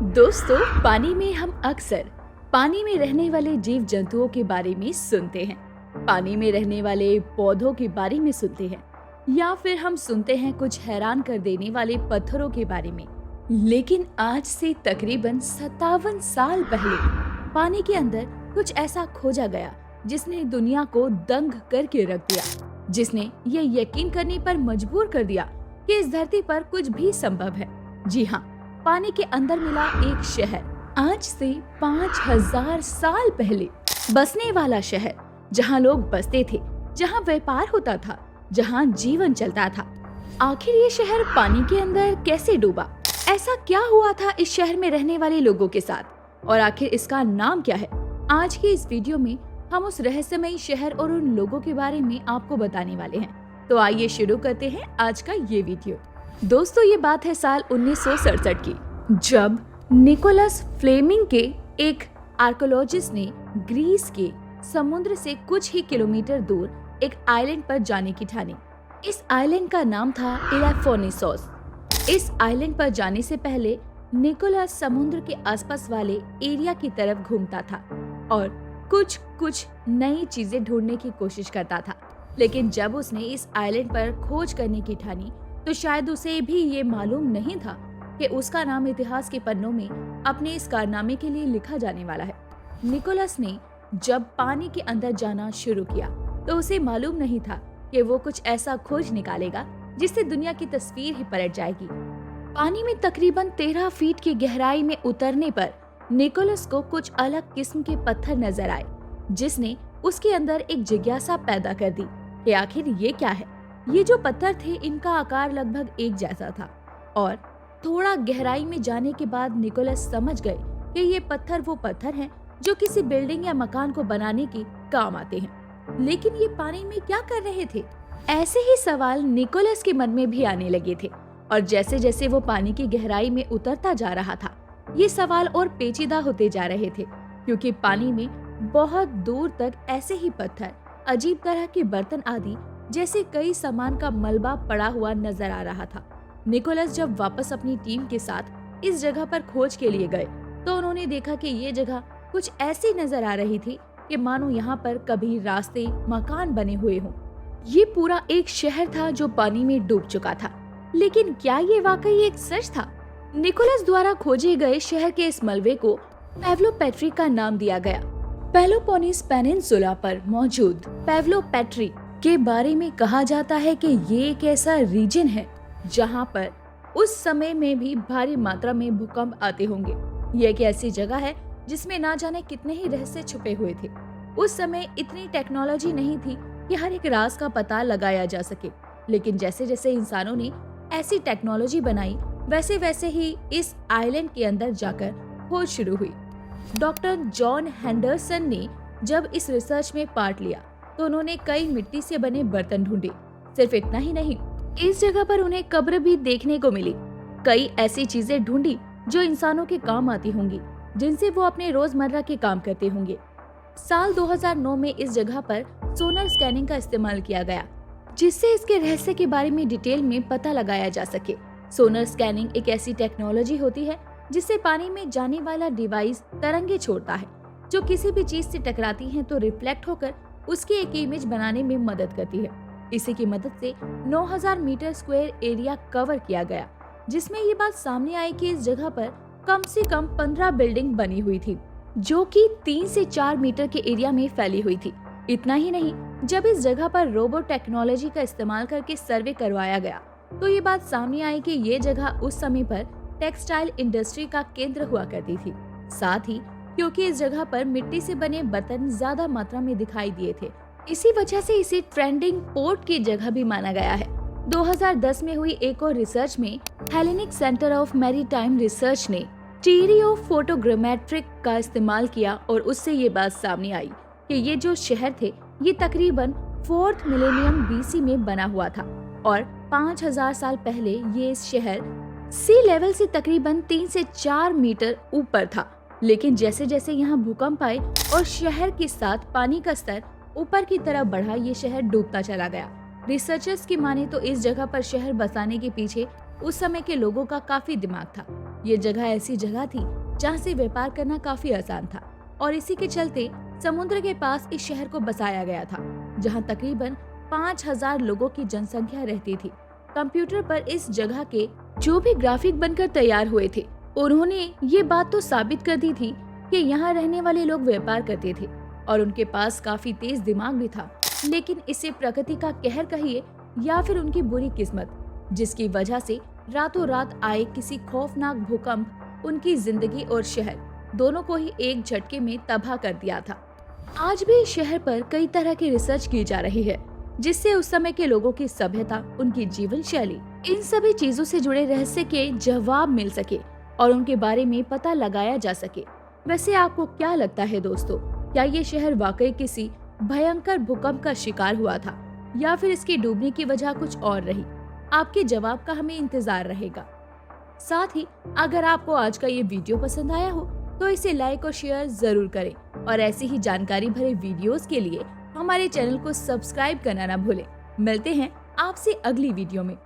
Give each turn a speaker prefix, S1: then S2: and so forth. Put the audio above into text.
S1: दोस्तों, पानी में हम अक्सर पानी में रहने वाले जीव जंतुओं के बारे में सुनते हैं, पानी में रहने वाले पौधों के बारे में सुनते हैं, या फिर हम सुनते हैं कुछ हैरान कर देने वाले पत्थरों के बारे में। लेकिन आज से तकरीबन 57 साल पहले पानी के अंदर कुछ ऐसा खोजा गया जिसने दुनिया को दंग करके रख दिया, जिसने ये यकीन करने पर मजबूर कर दिया कि इस धरती पर कुछ भी संभव है। जी हाँ, पानी के अंदर मिला एक शहर, आज से 5000 साल पहले बसने वाला शहर, जहाँ लोग बसते थे, जहाँ व्यापार होता था, जहाँ जीवन चलता था। आखिर ये शहर पानी के अंदर कैसे डूबा? ऐसा क्या हुआ था इस शहर में रहने वाले लोगों के साथ, और आखिर इसका नाम क्या है? आज की इस वीडियो में हम उस रहस्यमयी शहर और उन लोगों के बारे में आपको बताने वाले हैं। तो आइए शुरू करते हैं आज का ये वीडियो। दोस्तों, ये बात है साल 1967 की, जब निकोलस फ्लेमिंग के एक आर्कियोलॉजिस्ट ने ग्रीस के समुद्र से कुछ ही किलोमीटर दूर एक आइलैंड पर जाने की ठानी। इस आइलैंड का नाम था इलेफोनिसोस। इस आइलैंड पर जाने से पहले निकोलस समुद्र के आसपास वाले एरिया की तरफ घूमता था और कुछ नई चीजें ढूंढने की कोशिश करता था। लेकिन जब उसने इस आइलैंड पर खोज करने की ठानी, तो शायद उसे भी ये मालूम नहीं था कि उसका नाम इतिहास के पन्नों में अपने इस कारनामे के लिए लिखा जाने वाला है। निकोलस ने जब पानी के अंदर जाना शुरू किया, तो उसे मालूम नहीं था कि वो कुछ ऐसा खोज निकालेगा जिससे दुनिया की तस्वीर ही पलट जाएगी। पानी में तकरीबन 13 फीट की गहराई में उतरने पर निकोलस को कुछ अलग किस्म के पत्थर नजर आए, जिसने उसके अंदर एक जिज्ञासा पैदा कर दी कि आखिर ये क्या है। ये जो पत्थर थे, इनका आकार लगभग एक जैसा था, और थोड़ा गहराई में जाने के बाद निकोलस समझ गए कि ये पत्थर वो पत्थर हैं जो किसी बिल्डिंग या मकान को बनाने के काम आते हैं। लेकिन ये पानी में क्या कर रहे थे? ऐसे ही सवाल निकोलस के मन में भी आने लगे थे, और जैसे जैसे वो पानी की गहराई में उतरता जा रहा था, ये सवाल और पेचीदा होते जा रहे थे, क्योंकि पानी में बहुत दूर तक ऐसे ही पत्थर, अजीब तरह के बर्तन आदि जैसे कई सामान का मलबा पड़ा हुआ नजर आ रहा था। निकोलस जब वापस अपनी टीम के साथ इस जगह पर खोज के लिए गए, तो उन्होंने देखा कि ये जगह कुछ ऐसी नजर आ रही थी कि मानो यहाँ पर कभी रास्ते, मकान बने हुए हों। ये पूरा एक शहर था जो पानी में डूब चुका था। लेकिन क्या ये वाकई एक सच था? निकोलस द्वारा खोजे गए शहर के इस मलबे को पेवलोपेट्री का नाम दिया गया। पेलोपोनेस पेनिनसुला पर मौजूद पेवलोपेट्री के बारे में कहा जाता है कि ये एक ऐसा रीजन है जहां पर उस समय में भी भारी मात्रा में भूकंप आते होंगे। ये एक ऐसी जगह है जिसमें ना जाने कितने ही रहस्य छुपे हुए थे। उस समय इतनी टेक्नोलॉजी नहीं थी कि हर एक राज का पता लगाया जा सके, लेकिन जैसे जैसे इंसानों ने ऐसी टेक्नोलॉजी बनाई, वैसे वैसे ही इस आइलैंड के अंदर जाकर खोज शुरू हुई। डॉक्टर जॉन हेंडरसन ने जब इस रिसर्च में पार्ट लिया, तो उन्होंने कई मिट्टी से बने बर्तन ढूंढे। सिर्फ इतना ही नहीं, इस जगह पर उन्हें कब्र भी देखने को मिली। कई ऐसी चीजें ढूंढी जो इंसानों के काम आती होंगी, जिनसे वो अपने रोजमर्रा के काम करते होंगे। साल 2009 में इस जगह पर सोनर स्कैनिंग का इस्तेमाल किया गया, जिससे इसके रहस्य के बारे में डिटेल में पता लगाया जा सके। सोनर स्कैनिंग एक ऐसी टेक्नोलॉजी होती है जिससे पानी में जाने वाला डिवाइस तरंगे छोड़ता है, जो किसी भी चीज से टकराती हैं तो रिफ्लेक्ट होकर उसकी एक इमेज बनाने में मदद करती है। इसी की मदद से 9000 मीटर स्क्वायर एरिया कवर किया गया, जिसमें ये बात सामने आई कि इस जगह पर कम से कम 15 बिल्डिंग बनी हुई थी, जो कि 3 से 4 मीटर के एरिया में फैली हुई थी। इतना ही नहीं, जब इस जगह पर रोबोट टेक्नोलॉजी का इस्तेमाल करके सर्वे करवाया गया, तो ये बात सामने आई कि ये जगह उस समय पर टेक्सटाइल इंडस्ट्री का केंद्र हुआ करती थी। साथ ही क्योंकि इस जगह पर मिट्टी से बने बर्तन ज्यादा मात्रा में दिखाई दिए थे, इसी वजह से इसे ट्रेंडिंग पोर्ट की जगह भी माना गया है। 2010 में हुई एक और रिसर्च में Hellenic centre of maritime research ने स्टीरियो फोटोग्रामेट्रिक का इस्तेमाल किया, और उससे ये बात सामने आई कि ये जो शहर थे, ये तकरीबन 4th मिलेनियम BC में बना हुआ था, और 5000 साल पहले ये शहर सी लेवल से तकरीबन 3 से 4 मीटर ऊपर था। लेकिन जैसे जैसे यहाँ भूकंप आए और शहर के साथ पानी का स्तर ऊपर की तरफ बढ़ा, ये शहर डूबता चला गया। रिसर्चर्स की माने तो इस जगह पर शहर बसाने के पीछे उस समय के लोगों का काफी दिमाग था। ये जगह ऐसी जगह थी जहाँ से व्यापार करना काफी आसान था और इसी के चलते समुद्र के पास इस शहर को बसाया गया था, जहाँ तकरीबन 5000 लोगों की जनसंख्या रहती थी। कंप्यूटर पर इस जगह के जो भी ग्राफिक बनकर तैयार हुए थे, उन्होंने ये बात तो साबित कर दी थी कि यहाँ रहने वाले लोग व्यापार करते थे और उनके पास काफी तेज दिमाग भी था। लेकिन इसे प्रकृति का कहर कहिए या फिर उनकी बुरी किस्मत, जिसकी वजह से रातों रात आए किसी खौफनाक भूकंप उनकी जिंदगी और शहर दोनों को ही एक झटके में तबाह कर दिया था। आज भी इस शहर पर कई तरह की रिसर्च की जा रही है, जिससे उस समय के लोगों की सभ्यता, उनकी जीवन शैली, इन सभी चीजों से जुड़े रहस्य के जवाब मिल सके और उनके बारे में पता लगाया जा सके। वैसे आपको क्या लगता है दोस्तों, क्या ये शहर वाकई किसी भयंकर भूकंप का शिकार हुआ था या फिर इसके डूबने की वजह कुछ और रही? आपके जवाब का हमें इंतजार रहेगा। साथ ही अगर आपको आज का ये वीडियो पसंद आया हो तो इसे लाइक और शेयर जरूर करें और ऐसी ही जानकारी भरे वीडियोस के लिए हमारे चैनल को सब्सक्राइब करना ना भूलें। मिलते हैं आपसे अगली वीडियो में।